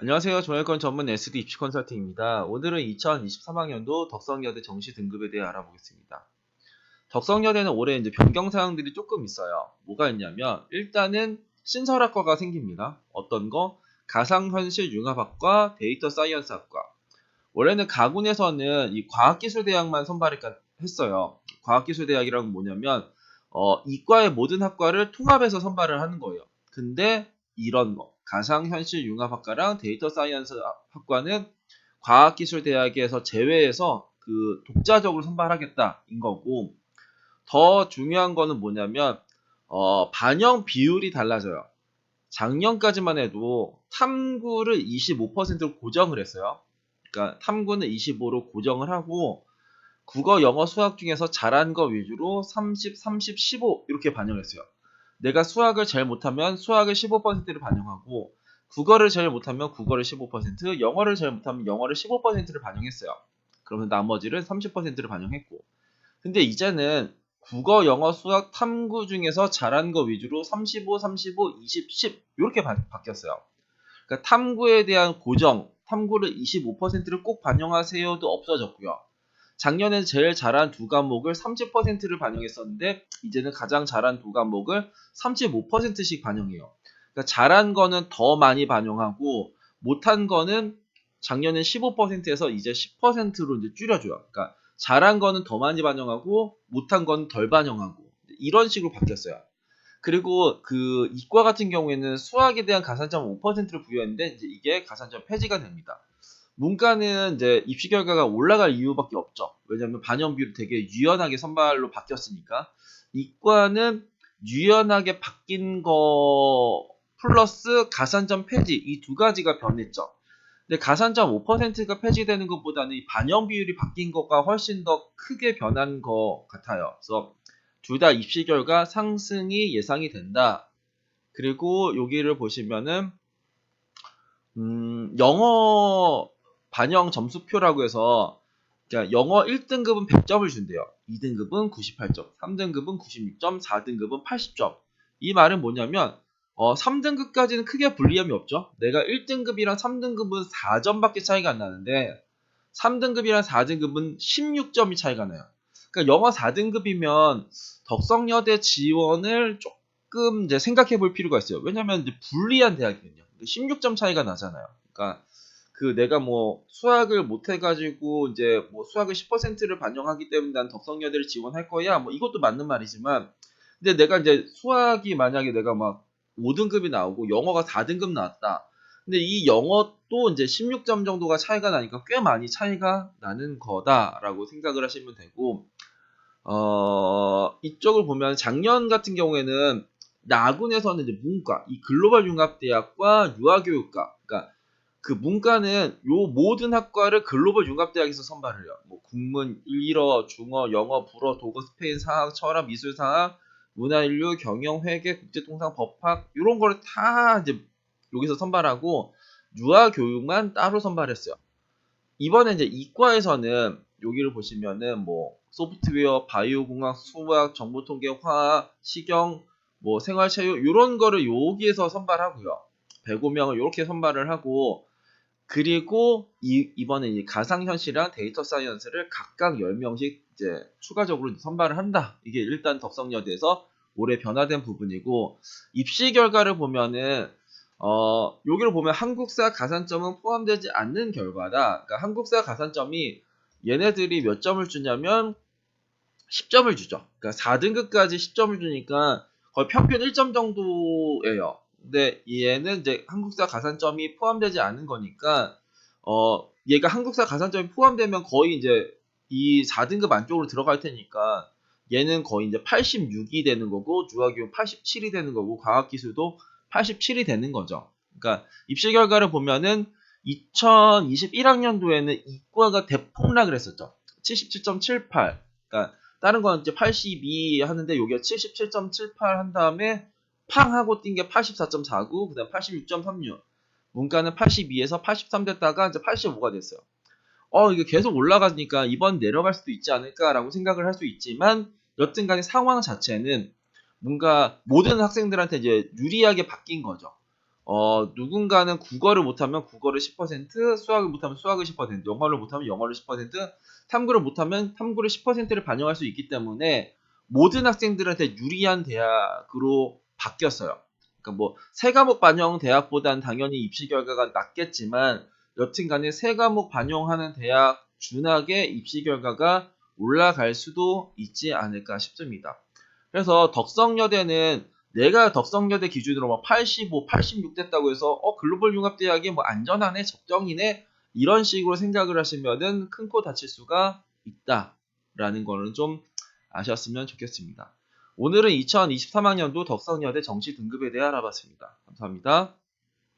안녕하세요. 종합권 전문 SD 입시 컨설팅입니다. 오늘은 2023학년도 덕성여대 정시 등급에 대해 알아보겠습니다. 덕성여대는 올해 이제 변경 사항들이 조금 있어요. 뭐가 있냐면 일단은 신설학과가 생깁니다. 어떤 거? 가상현실융합학과, 데이터 사이언스학과. 원래는 가군에서는 이 과학기술대학만 선발했어요. 과학기술대학이란 뭐냐면 이과의 모든 학과를 통합해서 선발을 하는 거예요. 근데 이런 거 가상현실융합학과랑 데이터 사이언스 학과는 과학기술대학에서 제외해서 그 독자적으로 선발하겠다인 거고, 더 중요한 거는 뭐냐면 반영 비율이 달라져요. 작년까지만 해도 탐구를 25%로 고정을 했어요. 그러니까 탐구는 25로 고정을 하고 국어, 영어, 수학 중에서 잘한 거 위주로 30, 30, 15 이렇게 반영했어요. 내가 수학을 제일 못하면 수학을 15%를 반영하고 국어를 제일 못하면 국어를 15%, 영어를 제일 못하면 영어를 15%를 반영했어요. 그러면 나머지를 30%를 반영했고, 근데 이제는 국어, 영어, 수학, 탐구 중에서 잘한 거 위주로 35, 35, 20, 10 이렇게 바뀌었어요. 그러니까 탐구에 대한 고정, 탐구를 25%를 꼭 반영하세요도 없어졌고요. 작년엔 제일 잘한 두 과목을 30%를 반영했었는데 이제는 가장 잘한 두 과목을 35%씩 반영해요. 그러니까 잘한 거는 더 많이 반영하고 못한 거는 작년엔 15%에서 이제 10%로 이제 줄여줘요. 그러니까 잘한 거는 더 많이 반영하고 못한 거는 덜 반영하고 이런 식으로 바뀌었어요. 그리고 그 이과 같은 경우에는 수학에 대한 가산점 5%를 부여했는데 이제 이게 가산점 폐지가 됩니다. 문과는 이제 입시 결과가 올라갈 이유밖에 없죠. 왜냐하면 반영 비율이 되게 유연하게 선발로 바뀌었으니까. 이과는 유연하게 바뀐 거 플러스 가산점 폐지 이 두 가지가 변했죠. 근데 가산점 5%가 폐지되는 것보다는 이 반영 비율이 바뀐 것과 훨씬 더 크게 변한 것 같아요. 그래서 둘 다 입시 결과 상승이 예상이 된다. 그리고 여기를 보시면은 영어 반영 점수표라고 해서 그러니까 영어 1등급은 100점을 준대요. 2등급은 98점, 3등급은 96점, 4등급은 80점. 이 말은 뭐냐면 3등급까지는 크게 불리함이 없죠. 내가 1등급이랑 3등급은 4점밖에 차이가 안 나는데 3등급이랑 4등급은 16점이 차이가 나요. 그러니까 영어 4등급이면 덕성여대 지원을 조금 이제 생각해 볼 필요가 있어요. 왜냐면 이제 불리한 대학이거든요. 16점 차이가 나잖아요. 그러니까 그 내가 뭐 수학을 못 해가지고 이제 뭐 수학을 10%를 반영하기 때문에 난 덕성여대를 지원할 거야. 뭐 이것도 맞는 말이지만, 근데 내가 이제 수학이 만약에 내가 막 5등급이 나오고 영어가 4등급 나왔다. 근데 이 영어도 이제 16점 정도가 차이가 나니까 꽤 많이 차이가 나는 거다라고 생각을 하시면 되고, 이쪽을 보면 작년 같은 경우에는 나군에서는 이제 문과, 이 글로벌 융합대학과 유아교육과, 그러니까 그 문과는 요 모든 학과를 글로벌 융합대학에서 선발을 해요. 뭐 국문, 일어, 중어, 영어, 불어, 독어, 스페인, 사학, 철학, 미술사학, 문화인류, 경영, 회계, 국제통상, 법학 이런 거를 다 이제 여기서 선발하고 유아교육만 따로 선발했어요. 이번에 이제 이과에서는 여기를 보시면은 뭐 소프트웨어, 바이오공학, 수학, 정보통계, 화학, 식경, 뭐 생활체육 이런 거를 여기에서 선발하고요. 105명을 이렇게 선발을 하고, 그리고 이번에 이 가상현실이랑 데이터 사이언스를 각각 10명씩 이제 추가적으로 선발을 한다. 이게 일단 덕성여대에서 올해 변화된 부분이고, 입시 결과를 보면은 여기를 보면 한국사 가산점은 포함되지 않는 결과다. 그러니까 한국사 가산점이 얘네들이 몇 점을 주냐면 10점을 주죠. 그러니까 4등급까지 10점을 주니까 거의 평균 1점 정도예요. 근데 얘는 이제 한국사 가산점이 포함되지 않은 거니까 얘가 한국사 가산점이 포함되면 거의 이제 이 4등급 안쪽으로 들어갈 테니까 얘는 거의 이제 86이 되는 거고 유아교육 87이 되는 거고 과학기술도 87이 되는 거죠. 그러니까 입시 결과를 보면은 2021학년도에는 이과가 대폭락을 했었죠. 77.78. 그러니까 다른 건 이제 82 하는데 여기가 77.78 한 다음에 팡 하고 뛴 게 84.49, 그다음 86.36. 문과는 82에서 83 됐다가 이제 85가 됐어요. 이게 계속 올라가니까 이번 내려갈 수도 있지 않을까라고 생각을 할 수 있지만, 여튼 간에 상황 자체는 뭔가 모든 학생들한테 이제 유리하게 바뀐 거죠. 누군가는 국어를 못하면 국어를 10%, 수학을 못하면 수학을 10%, 영어를 못하면 영어를 10%, 탐구를 못하면 탐구를 10%를 반영할 수 있기 때문에 모든 학생들한테 유리한 대학으로 바뀌었어요. 그러니까 뭐 세 과목 반영 대학보다는 당연히 입시 결과가 낮겠지만 여튼간에 세 과목 반영하는 대학 준하게 입시 결과가 올라갈 수도 있지 않을까 싶습니다. 그래서 덕성여대는 내가 덕성여대 기준으로 막 85, 86 됐다고 해서 글로벌 융합대학이 뭐 안전하네, 적정이네 이런 식으로 생각을 하시면은 큰 코 다칠 수가 있다라는 거는 좀 아셨으면 좋겠습니다. 오늘은 2023학년도 덕성여대 정시 등급에 대해 알아봤습니다. 감사합니다.